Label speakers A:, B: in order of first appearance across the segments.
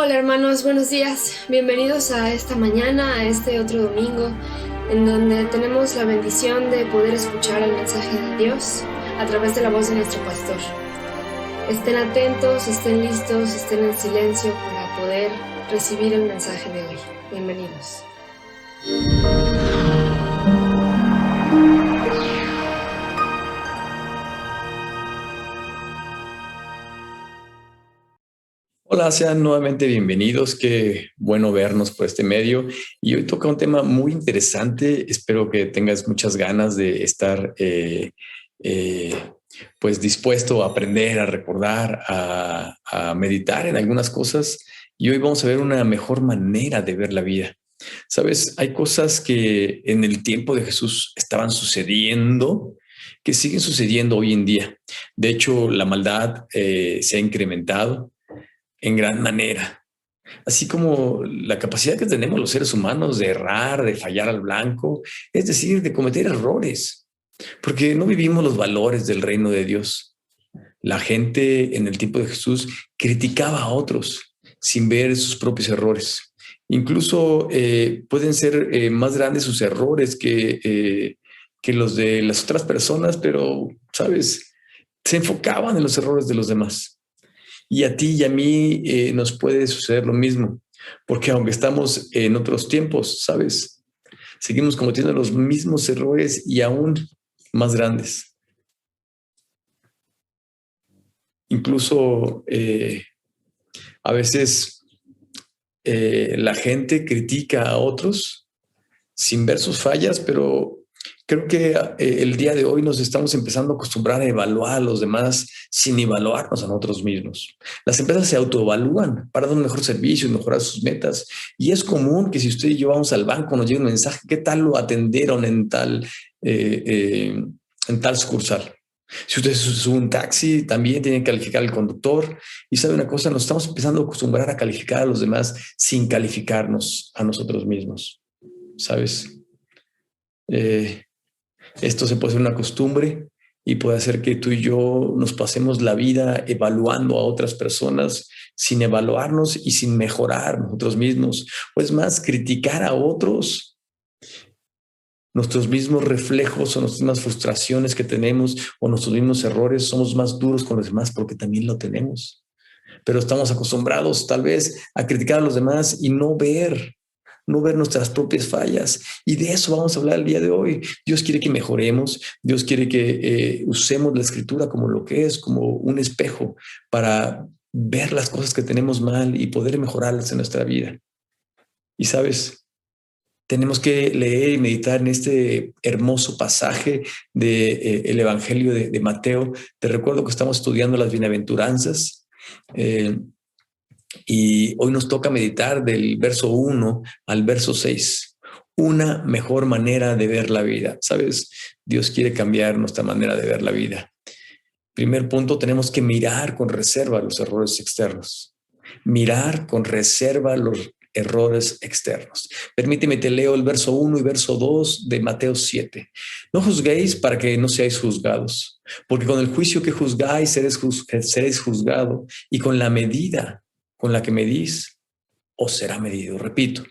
A: Hola hermanos, buenos días. Bienvenidos a esta mañana, a este otro domingo, en donde tenemos la bendición de poder escuchar el mensaje de Dios a través de la voz de nuestro pastor. Estén atentos, estén listos, estén en silencio para poder recibir el mensaje de hoy. Bienvenidos.
B: Hola, sean nuevamente bienvenidos. Qué bueno vernos por este medio. Y hoy toca un tema muy interesante. Espero que tengas muchas ganas de estar eh, pues dispuesto a aprender, a recordar, a meditar en algunas cosas. Y hoy vamos a ver una mejor manera de ver la vida. Sabes, hay cosas que en el tiempo de Jesús estaban sucediendo, que siguen sucediendo hoy en día. De hecho, la maldad se ha incrementado en gran manera. Así como la capacidad que tenemos los seres humanos de errar, de fallar al blanco, es decir, de cometer errores, porque no vivimos los valores del reino de Dios. La gente en el tiempo de Jesús criticaba a otros sin ver sus propios errores. Incluso pueden ser más grandes sus errores que los de las otras personas, pero, ¿sabes? Se enfocaban en los errores de los demás. Y a ti y a mí nos puede suceder lo mismo, porque aunque estamos en otros tiempos, ¿sabes? Seguimos cometiendo los mismos errores y aún más grandes. Incluso a veces la gente critica a otros sin ver sus fallas, pero creo que el día de hoy nos estamos empezando a acostumbrar a evaluar a los demás sin evaluarnos a nosotros mismos. Las empresas se autoevalúan para dar un mejor servicio y mejorar sus metas. Y es común que si usted y yo vamos al banco nos llegue un mensaje, ¿qué tal lo atendieron eh, eh, en tal sucursal? Si usted sube un taxi, también tiene que calificar al conductor. Y sabe una cosa, nos estamos empezando a acostumbrar a calificar a los demás sin calificarnos a nosotros mismos. ¿Sabes? Eh, Esto se puede hacer una costumbre y puede hacer que tú y yo nos pasemos la vida evaluando a otras personas sin evaluarnos y sin mejorar nosotros mismos. O es más, criticar a otros, nuestros mismos reflejos o nuestras mismas frustraciones que tenemos o nuestros mismos errores, somos más duros con los demás porque también lo tenemos. Pero estamos acostumbrados tal vez a criticar a los demás y no ver nuestras propias fallas. Y de eso vamos a hablar el día de hoy. Dios quiere que mejoremos, Dios quiere que usemos la escritura como lo que es, como un espejo para ver las cosas que tenemos mal y poder mejorarlas en nuestra vida. Y sabes, tenemos que leer y meditar en este hermoso pasaje del Evangelio de Mateo. Te recuerdo que estamos estudiando las bienaventuranzas. Eh, y hoy nos toca meditar del verso 1 al verso 6. Una mejor manera de ver la vida. ¿Sabes? Dios quiere cambiar nuestra manera de ver la vida. Primer punto, tenemos que mirar con reserva los errores externos. Mirar con reserva los errores externos. Permíteme, te leo el verso 1 y verso 2 de Mateo 7. No juzguéis para que no seáis juzgados, porque con el juicio que juzgáis seréis juzgado, y con la medida con la que medís os será medido. Repito,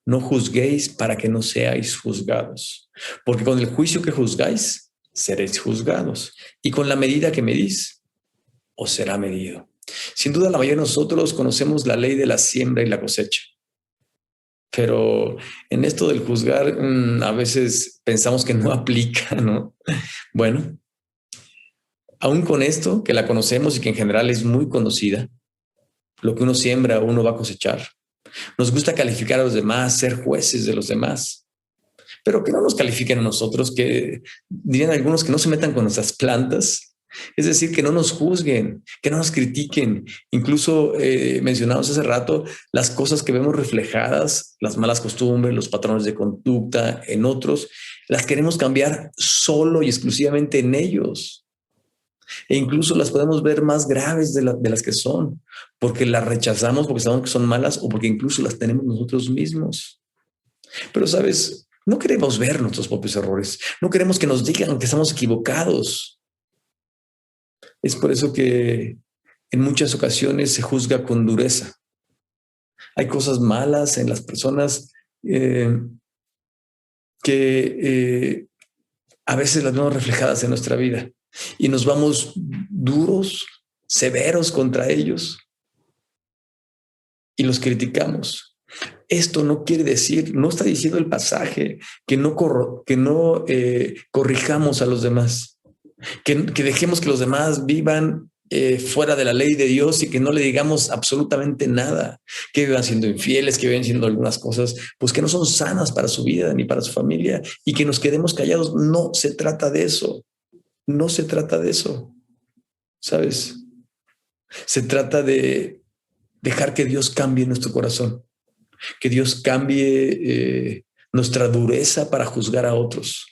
B: no juzguéis para que no seáis juzgados, porque con el juicio que juzgáis seréis juzgados, y con la medida que medís os será medido. Sin duda, la mayoría de nosotros conocemos la ley de la siembra y la cosecha. Pero en esto del juzgar, a veces pensamos que no aplica, ¿no? Bueno, aún con esto, que la conocemos y que en general es muy conocida, lo que uno siembra, uno va a cosechar. Nos gusta calificar a los demás, ser jueces de los demás, pero que no nos califiquen a nosotros, que dirían algunos que no se metan con nuestras plantas. Es decir, que no nos juzguen, que no nos critiquen. Incluso mencionamos hace rato las cosas que vemos reflejadas, las malas costumbres, los patrones de conducta en otros, las queremos cambiar solo y exclusivamente en ellos. E incluso las podemos ver más graves de las que son, porque las rechazamos, porque sabemos que son malas o porque incluso las tenemos nosotros mismos. Pero, ¿sabes? No queremos ver nuestros propios errores. No queremos que nos digan que estamos equivocados. Es por eso que en muchas ocasiones se juzga con dureza. Hay cosas malas en las personas que a veces las vemos reflejadas en nuestra vida y nos vamos duros, severos contra ellos y los criticamos. Esto no quiere decir, no está diciendo el pasaje que no corrijamos a los demás, que dejemos que los demás vivan fuera de la ley de Dios y que no le digamos absolutamente nada, que vivan siendo infieles, que vivan siendo algunas cosas pues que no son sanas para su vida ni para su familia y que nos quedemos callados. No se trata de eso, no se trata de eso, ¿sabes? Se trata de dejar que Dios cambie nuestro corazón, que Dios cambie nuestra dureza para juzgar a otros.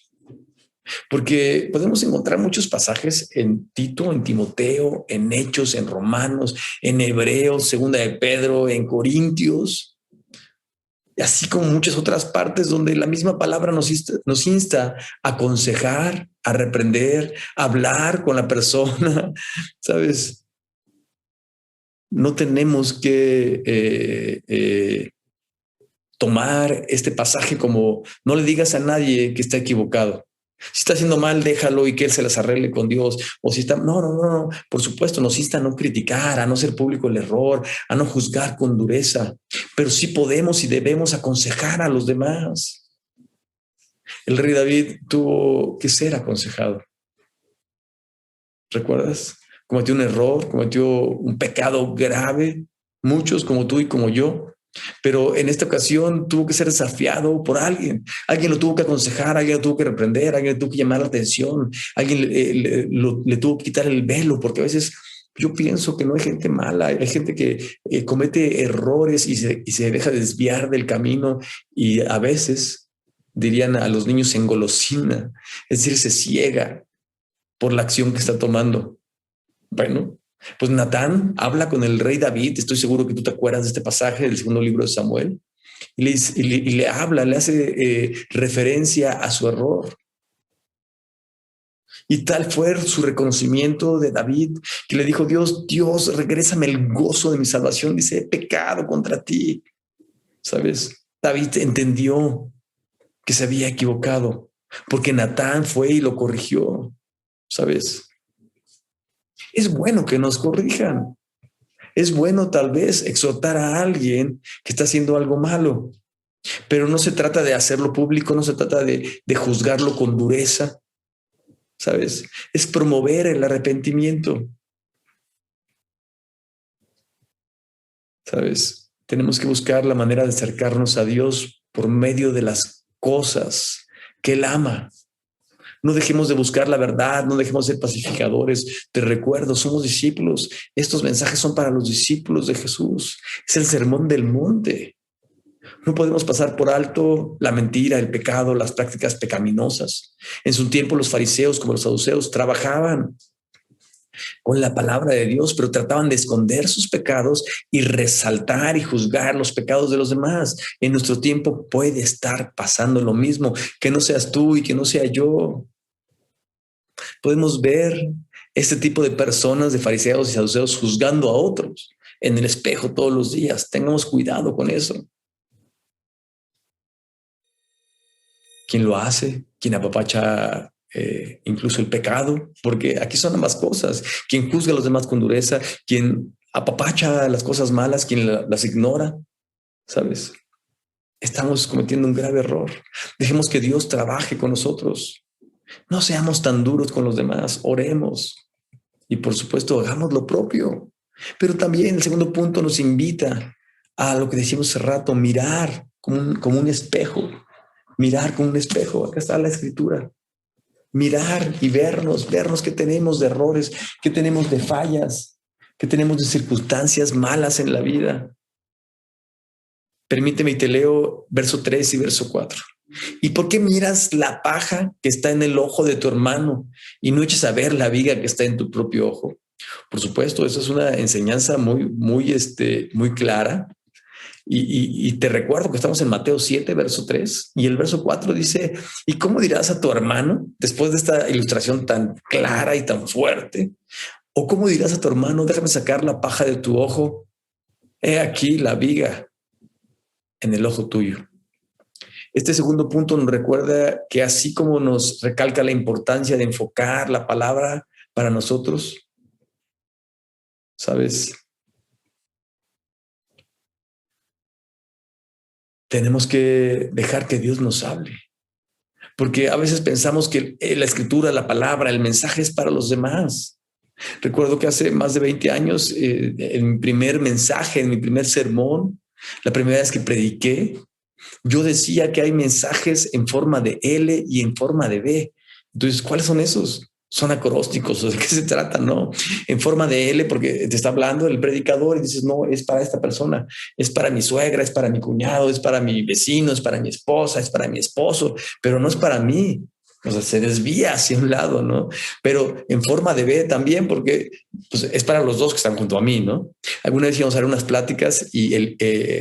B: Porque podemos encontrar muchos pasajes en Tito, en Timoteo, en Hechos, en Romanos, en Hebreos, Segunda de Pedro, en Corintios, así como muchas otras partes donde la misma palabra nos insta a aconsejar, a reprender, a hablar con la persona, ¿sabes? No tenemos que tomar este pasaje como no le digas a nadie que está equivocado. Si está haciendo mal, déjalo y que él se las arregle con Dios. O si está, no. Por supuesto, nos insta a no criticar, a no hacer público el error, a no juzgar con dureza, pero sí podemos y debemos aconsejar a los demás. El rey David tuvo que ser aconsejado. ¿Recuerdas? Cometió un error, cometió un pecado grave, muchos como tú y como yo. Pero en esta ocasión tuvo que ser desafiado por alguien. Alguien lo tuvo que aconsejar, alguien lo tuvo que reprender, alguien le tuvo que llamar la atención, alguien le tuvo que quitar el velo, porque a veces yo pienso que no hay gente mala, hay gente que comete errores y se deja desviar del camino y a veces, dirían a los niños, se engolosina, es decir, se ciega por la acción que está tomando. Bueno, pues Natán habla con el rey David, estoy seguro que tú te acuerdas de este pasaje del segundo libro de Samuel, y le habla, le hace referencia a su error. Y tal fue su reconocimiento de David, que le dijo, Dios, regrésame el gozo de mi salvación. Dice, he pecado contra ti. ¿Sabes? David entendió que se había equivocado, porque Natán fue y lo corrigió. ¿Sabes? Es bueno que nos corrijan. Es bueno tal vez exhortar a alguien que está haciendo algo malo, pero no se trata de hacerlo público, no se trata de juzgarlo con dureza, ¿sabes? Es promover el arrepentimiento, ¿sabes? Tenemos que buscar la manera de acercarnos a Dios por medio de las cosas que Él ama. No dejemos de buscar la verdad, no dejemos de ser pacificadores. Te recuerdo, somos discípulos. Estos mensajes son para los discípulos de Jesús. Es el sermón del monte. No podemos pasar por alto la mentira, el pecado, las prácticas pecaminosas. En su tiempo los fariseos como los saduceos trabajaban con la palabra de Dios, pero trataban de esconder sus pecados y resaltar y juzgar los pecados de los demás. En nuestro tiempo puede estar pasando lo mismo, que no seas tú y que no sea yo. Podemos ver este tipo de personas, de fariseos y saduceos, juzgando a otros en el espejo todos los días. Tengamos cuidado con eso. ¿Quién lo hace? ¿Quién apapacha incluso el pecado? Porque aquí son ambas cosas. ¿Quién juzga a los demás con dureza? ¿Quién apapacha las cosas malas? ¿Quién las ignora? ¿Sabes? Estamos cometiendo un grave error. Dejemos que Dios trabaje con nosotros. No seamos tan duros con los demás, oremos y por supuesto hagamos lo propio. Pero también el segundo punto nos invita a lo que decíamos hace rato, mirar como un espejo, mirar como un espejo. Acá está la escritura. Mirar y vernos qué tenemos de errores, qué tenemos de fallas, qué tenemos de circunstancias malas en la vida. Permíteme y te leo verso 3 y verso 4. ¿Y por qué miras la paja que está en el ojo de tu hermano y no eches a ver la viga que está en tu propio ojo? Por supuesto, eso es una enseñanza muy clara. Y te recuerdo que estamos en Mateo 7, verso 3, y el verso 4 dice, ¿y cómo dirás a tu hermano, después de esta ilustración tan clara y tan fuerte? ¿O cómo dirás a tu hermano, déjame sacar la paja de tu ojo? He aquí la viga en el ojo tuyo. Este segundo punto nos recuerda que así como nos recalca la importancia de enfocar la palabra para nosotros, ¿sabes? Tenemos que dejar que Dios nos hable. Porque a veces pensamos que la escritura, la palabra, el mensaje es para los demás. Recuerdo que hace más de 20 años, en mi primer mensaje, en mi primer sermón, la primera vez que prediqué, yo decía que hay mensajes en forma de L y en forma de B. Entonces, ¿cuáles son esos? Son acrósticos, ¿de qué se trata? No, en forma de L, porque te está hablando el predicador y dices, no, es para esta persona, es para mi suegra, es para mi cuñado, es para mi vecino, es para mi esposa, es para mi esposo, pero no es para mí. O sea, se desvía hacia un lado, ¿no? Pero en forma de B también, porque pues, es para los dos que están junto a mí, ¿no? Alguna vez íbamos a dar unas pláticas y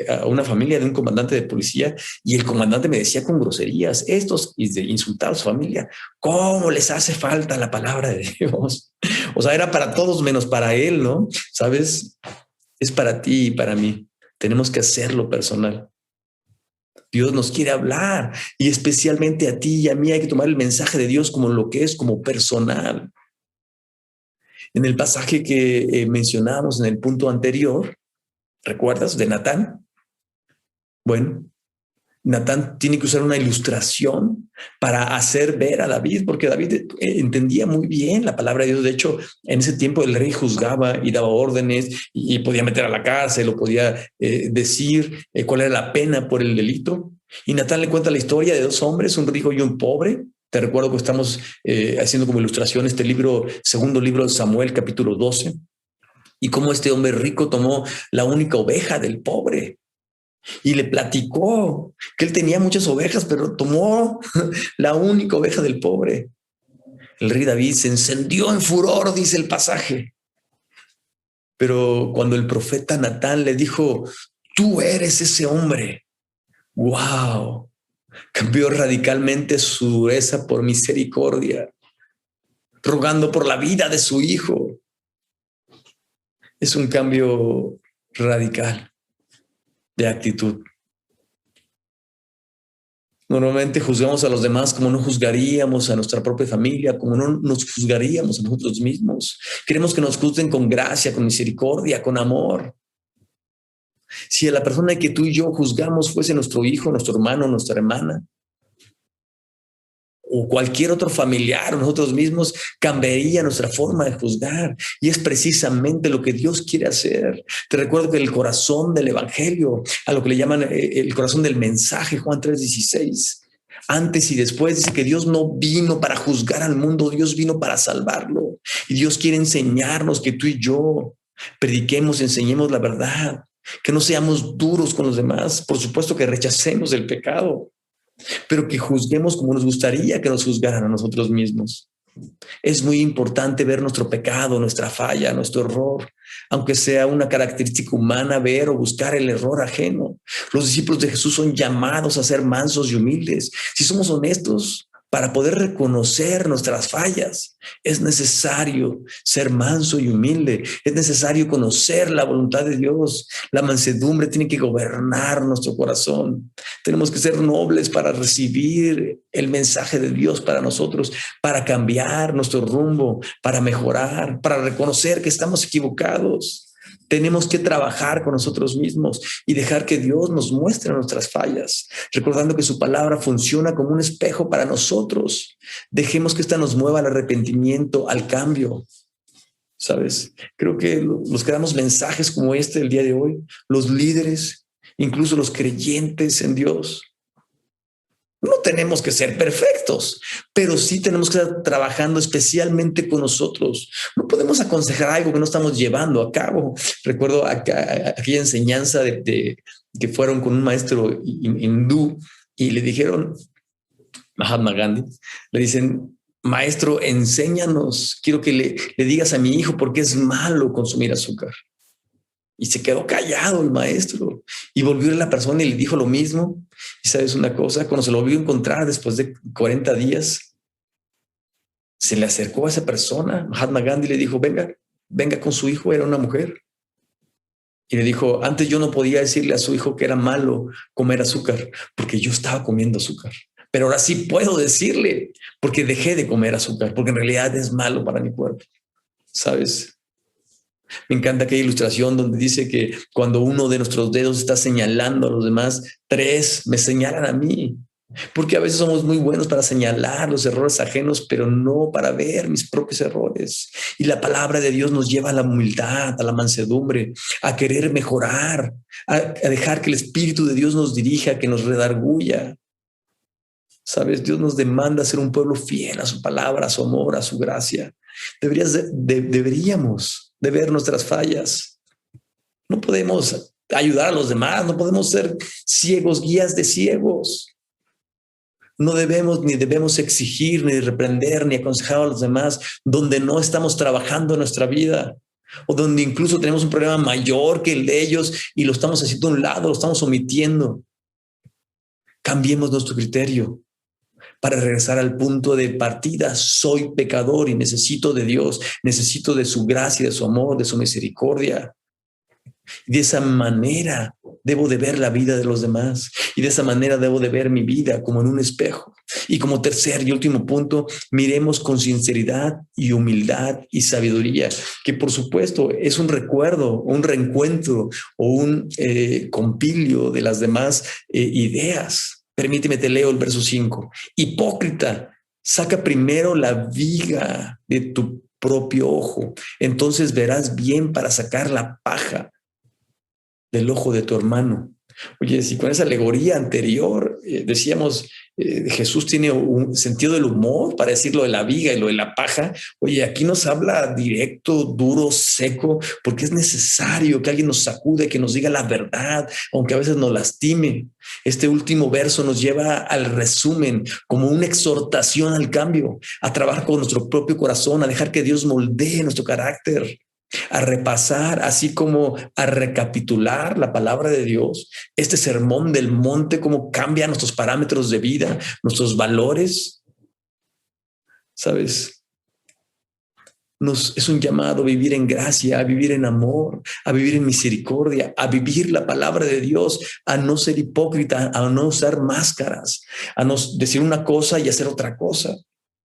B: a una familia de un comandante de policía y el comandante me decía con groserías, estos, y de insultar a su familia, ¿cómo les hace falta la palabra de Dios? O sea, era para todos menos para él, ¿no? ¿Sabes? Es para ti y para mí. Tenemos que hacerlo personal. Dios nos quiere hablar y especialmente a ti y a mí hay que tomar el mensaje de Dios como lo que es, como personal. En el pasaje que mencionamos en el punto anterior, ¿recuerdas? De Natán. Bueno, Natán tiene que usar una ilustración para hacer ver a David, porque David entendía muy bien la palabra de Dios. De hecho, en ese tiempo el rey juzgaba y daba órdenes y podía meter a la cárcel o podía decir cuál era la pena por el delito. Y Natán le cuenta la historia de dos hombres, un rico y un pobre. Te recuerdo que estamos haciendo como ilustración este libro, segundo libro de Samuel, capítulo 12, y cómo este hombre rico tomó la única oveja del pobre y le platicó que él tenía muchas ovejas, pero tomó la única oveja del pobre. El rey David se encendió en furor, dice el pasaje. Pero cuando el profeta Natán le dijo, tú eres ese hombre, wow, cambió radicalmente su dureza por misericordia, rogando por la vida de su hijo. Es un cambio radical de actitud. Normalmente juzgamos a los demás como no juzgaríamos a nuestra propia familia, como no nos juzgaríamos a nosotros mismos. Queremos que nos juzguen con gracia, con misericordia, con amor. Si a la persona que tú y yo juzgamos fuese nuestro hijo, nuestro hermano, nuestra hermana, o cualquier otro familiar, nosotros mismos, cambiaría nuestra forma de juzgar. Y es precisamente lo que Dios quiere hacer. Te recuerdo que el corazón del evangelio, a lo que le llaman el corazón del mensaje, Juan 3:16, antes y después, dice que Dios no vino para juzgar al mundo, Dios vino para salvarlo. Y Dios quiere enseñarnos que tú y yo prediquemos, enseñemos la verdad, que no seamos duros con los demás. Por supuesto que rechacemos el pecado, pero que juzguemos como nos gustaría que nos juzgaran a nosotros mismos. Es muy importante ver nuestro pecado, nuestra falla, nuestro error, aunque sea una característica humana, ver o buscar el error ajeno. Los discípulos de Jesús son llamados a ser mansos y humildes. Si somos honestos, para poder reconocer nuestras fallas, es necesario ser manso y humilde. Es necesario conocer la voluntad de Dios. La mansedumbre tiene que gobernar nuestro corazón. Tenemos que ser nobles para recibir el mensaje de Dios para nosotros, para cambiar nuestro rumbo, para mejorar, para reconocer que estamos equivocados. Tenemos que trabajar con nosotros mismos y dejar que Dios nos muestre nuestras fallas, recordando que su palabra funciona como un espejo para nosotros. Dejemos que esta nos mueva al arrepentimiento, al cambio. ¿Sabes? Creo que los que damos mensajes como este el día de hoy, los líderes, incluso los creyentes en Dios, no tenemos que ser perfectos, pero sí tenemos que estar trabajando especialmente con nosotros. No podemos aconsejar algo que no estamos llevando a cabo. Recuerdo aquella enseñanza de que fueron con un maestro hindú y le dijeron, Mahatma Gandhi, le dicen, maestro, enséñanos, quiero que le digas a mi hijo por qué es malo consumir azúcar. Y se quedó callado el maestro y volvió a la persona y le dijo lo mismo. Y sabes una cosa, cuando se lo volvió a encontrar después de 40 días, se le acercó a esa persona, Mahatma Gandhi, le dijo, venga con su hijo, era una mujer. Y le dijo, antes yo no podía decirle a su hijo que era malo comer azúcar porque yo estaba comiendo azúcar. Pero ahora sí puedo decirle porque dejé de comer azúcar, porque en realidad es malo para mi cuerpo. ¿Sabes? Me encanta aquella ilustración donde dice que cuando uno de nuestros dedos está señalando a los demás, 3 me señalan a mí. Porque a veces somos muy buenos para señalar los errores ajenos, pero no para ver mis propios errores. Y la palabra de Dios nos lleva a la humildad, a la mansedumbre, a querer mejorar, a dejar que el Espíritu de Dios nos dirija, que nos redarguya. ¿Sabes? Dios nos demanda ser un pueblo fiel a su palabra, a su amor, a su gracia. Deberíamos de ver nuestras fallas. No podemos ayudar a los demás, no podemos ser ciegos, guías de ciegos. No debemos ni debemos exigir, ni reprender, ni aconsejar a los demás donde no estamos trabajando en nuestra vida o donde incluso tenemos un problema mayor que el de ellos y lo estamos haciendo a un lado, lo estamos omitiendo. Cambiemos nuestro criterio para regresar al punto de partida. Soy pecador y necesito de Dios, necesito de su gracia, de su amor, de su misericordia. Y de esa manera debo de ver la vida de los demás. Y de esa manera debo de ver mi vida como en un espejo. Y como tercer y último punto, miremos con sinceridad y humildad y sabiduría, que por supuesto es un recuerdo, un reencuentro o un compilio de las demás ideas. Permíteme, te leo el verso 5. Hipócrita, saca primero la viga de tu propio ojo, entonces verás bien para sacar la paja del ojo de tu hermano. Oye, si con esa alegoría anterior decíamos Jesús tiene un sentido del humor para decir lo de la viga y lo de la paja, oye, aquí nos habla directo, duro, seco, porque es necesario que alguien nos sacude, que nos diga la verdad, aunque a veces nos lastime. Este último verso nos lleva al resumen, como una exhortación al cambio, a trabajar con nuestro propio corazón, a dejar que Dios moldee nuestro carácter, a repasar, así como a recapitular la palabra de Dios, este sermón del monte, cómo cambia nuestros parámetros de vida, nuestros valores. ¿Sabes? Es un llamado a vivir en gracia, a vivir en amor, a vivir en misericordia, a vivir la palabra de Dios, a no ser hipócrita, a no usar máscaras, a no decir una cosa y hacer otra cosa.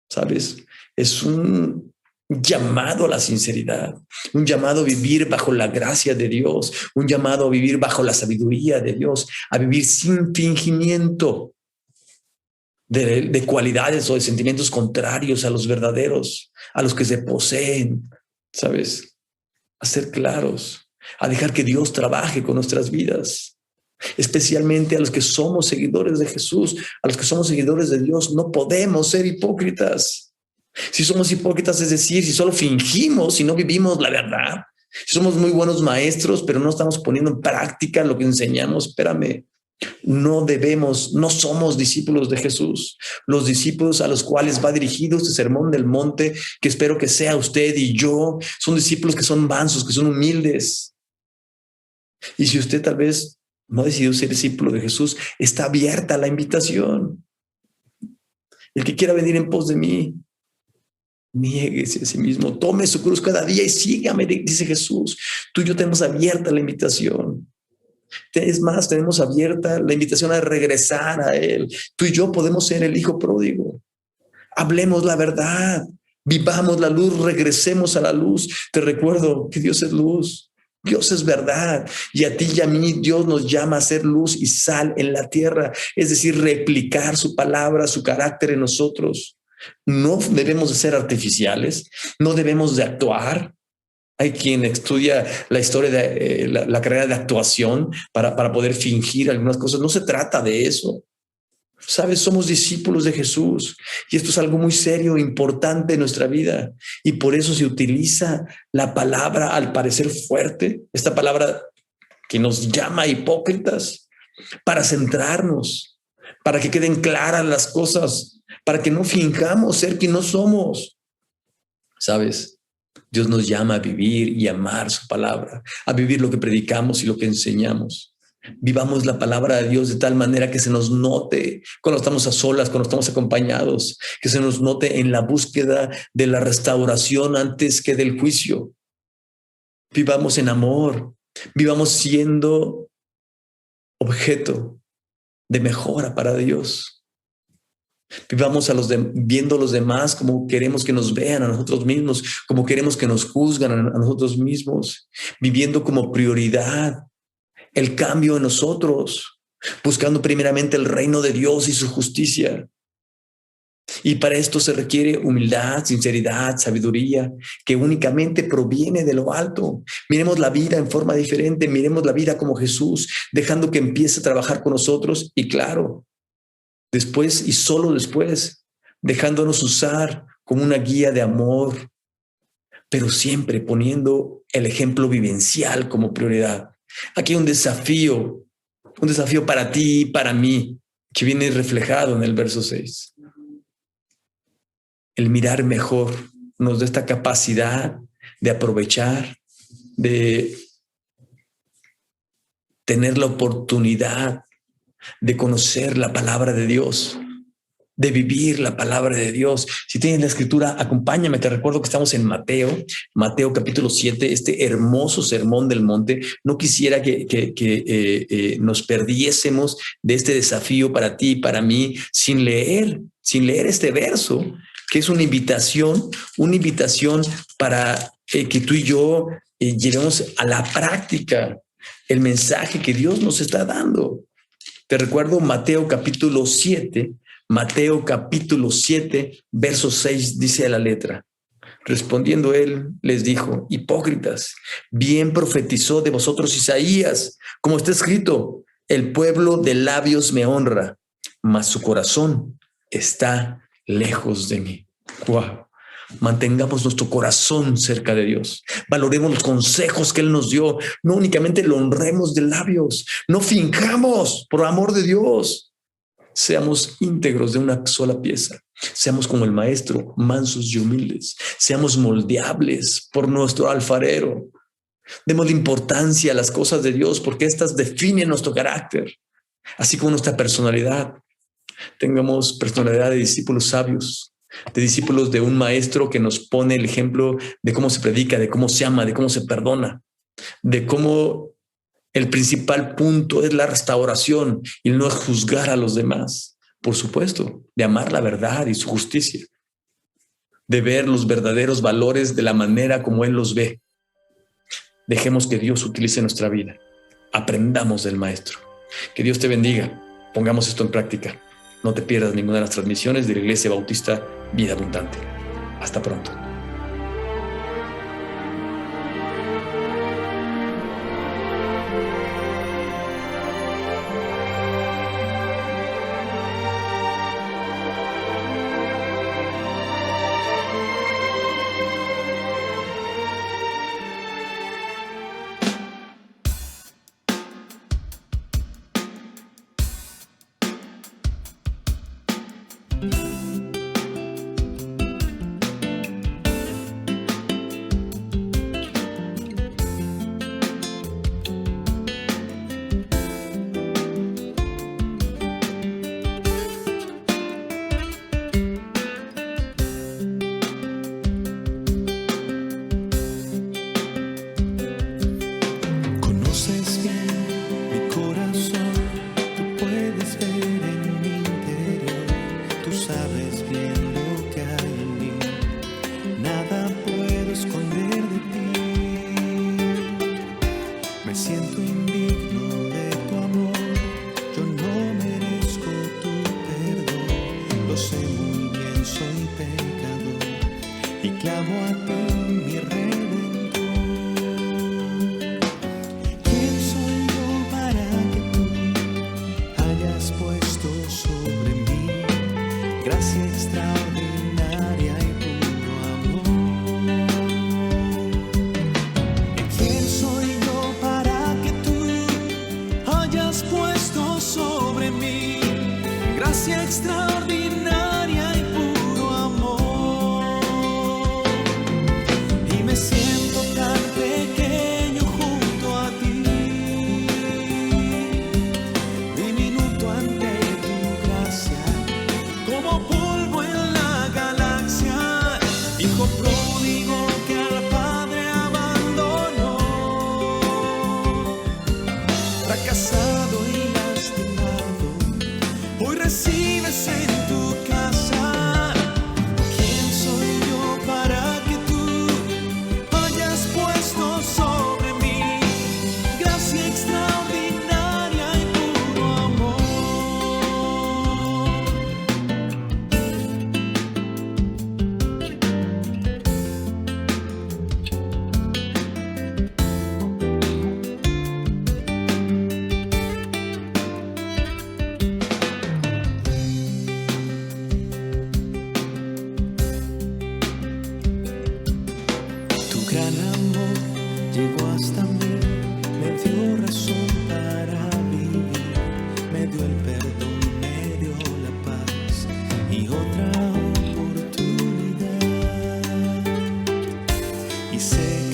B: ¿Sabes? Es un llamado a la sinceridad, un llamado a vivir bajo la gracia de Dios, un llamado a vivir bajo la sabiduría de Dios, a vivir sin fingimiento de cualidades o de sentimientos contrarios a los verdaderos, a los que se poseen, ¿sabes? A ser claros, a dejar que Dios trabaje con nuestras vidas, especialmente a los que somos seguidores de Jesús, a los que somos seguidores de Dios. No podemos ser hipócritas. Si somos hipócritas, es decir, si solo fingimos y no vivimos la verdad, si somos muy buenos maestros, pero no estamos poniendo en práctica lo que enseñamos, espérame, no somos discípulos de Jesús. Los discípulos a los cuales va dirigido este sermón del monte, que espero que sea usted y yo, son discípulos que son mansos, que son humildes. Y si usted tal vez no decidió ser discípulo de Jesús, está abierta la invitación. El que quiera venir en pos de mí, niéguese a sí mismo, tome su cruz cada día y sígame, dice Jesús. Tú y yo tenemos abierta la invitación. Es más, tenemos abierta la invitación a regresar a Él. Tú y yo podemos ser el hijo pródigo. Hablemos la verdad, vivamos la luz, regresemos a la luz. Te recuerdo que Dios es luz, Dios es verdad, y a ti y a mí Dios nos llama a ser luz y sal en la tierra, es decir, replicar su palabra, su carácter en nosotros. No debemos de ser artificiales, no debemos de actuar. Hay quien estudia la historia de la carrera de actuación para poder fingir algunas cosas. No se trata de eso. Sabes, somos discípulos de Jesús y esto es algo muy serio, importante en nuestra vida. Y por eso se utiliza la palabra, al parecer fuerte, esta palabra que nos llama hipócritas, para centrarnos, para que queden claras las cosas, para que no fingamos ser quien no somos. ¿Sabes? Dios nos llama a vivir y amar su palabra, a vivir lo que predicamos y lo que enseñamos. Vivamos la palabra de Dios de tal manera que se nos note cuando estamos a solas, cuando estamos acompañados, que se nos note en la búsqueda de la restauración antes que del juicio. Vivamos en amor, Vivamos siendo objeto de mejora para Dios. Vivamos viendo a los demás como queremos que nos vean a nosotros mismos, como queremos que nos juzgan a nosotros mismos, viviendo como prioridad el cambio en nosotros, buscando primeramente el reino de Dios y su justicia. Y para esto se requiere humildad, sinceridad, sabiduría, que únicamente proviene de lo alto. Miremos la vida en forma diferente, miremos la vida como Jesús, dejando que empiece a trabajar con nosotros y claro, después y solo después, dejándonos usar como una guía de amor, pero siempre poniendo el ejemplo vivencial como prioridad. Aquí hay un desafío para ti y para mí, que viene reflejado en el verso 6. El mirar mejor nos da esta capacidad de aprovechar, de tener la oportunidad de conocer la palabra de Dios, de vivir la palabra de Dios. Si tienes la escritura, acompáñame. Te recuerdo que estamos en Mateo capítulo 7, este hermoso sermón del monte. No quisiera que nos perdiésemos de este desafío para ti y para mí sin leer este verso, que es una invitación para que tú y yo llevemos a la práctica el mensaje que Dios nos está dando. Te recuerdo Mateo capítulo 7, verso 6, dice a la letra: respondiendo él, les dijo: hipócritas, bien profetizó de vosotros Isaías, como está escrito: el pueblo de labios me honra, mas su corazón está lejos de mí. Wow. Mantengamos nuestro corazón cerca de Dios. Valoremos los consejos que Él nos dio. No únicamente lo honremos de labios. No finjamos, por amor de Dios. Seamos íntegros de una sola pieza. Seamos como el maestro, mansos y humildes. Seamos moldeables por nuestro alfarero. Demos importancia a las cosas de Dios, porque éstas definen nuestro carácter, así como nuestra personalidad. Tengamos personalidad de discípulos sabios, de discípulos de un maestro que nos pone el ejemplo de cómo se predica, de cómo se ama, de cómo se perdona, de cómo el principal punto es la restauración y no es juzgar a los demás. Por supuesto, de amar la verdad y su justicia, de ver los verdaderos valores de la manera como Él los ve. Dejemos que Dios utilice nuestra vida. Aprendamos del maestro. Que Dios te bendiga. Pongamos esto en práctica. No te pierdas ninguna de las transmisiones de la Iglesia Bautista Vida Abundante. Hasta pronto.
C: Extraordinaria y puro amor, y me siento tan pequeño junto a ti, diminuto ante tu gracia, como polvo en la galaxia, hijo pródigo que al Padre abandonó. gran amor llegó hasta mí, me dio razón para vivir, me dio el perdón, me dio la paz y otra oportunidad. Y sé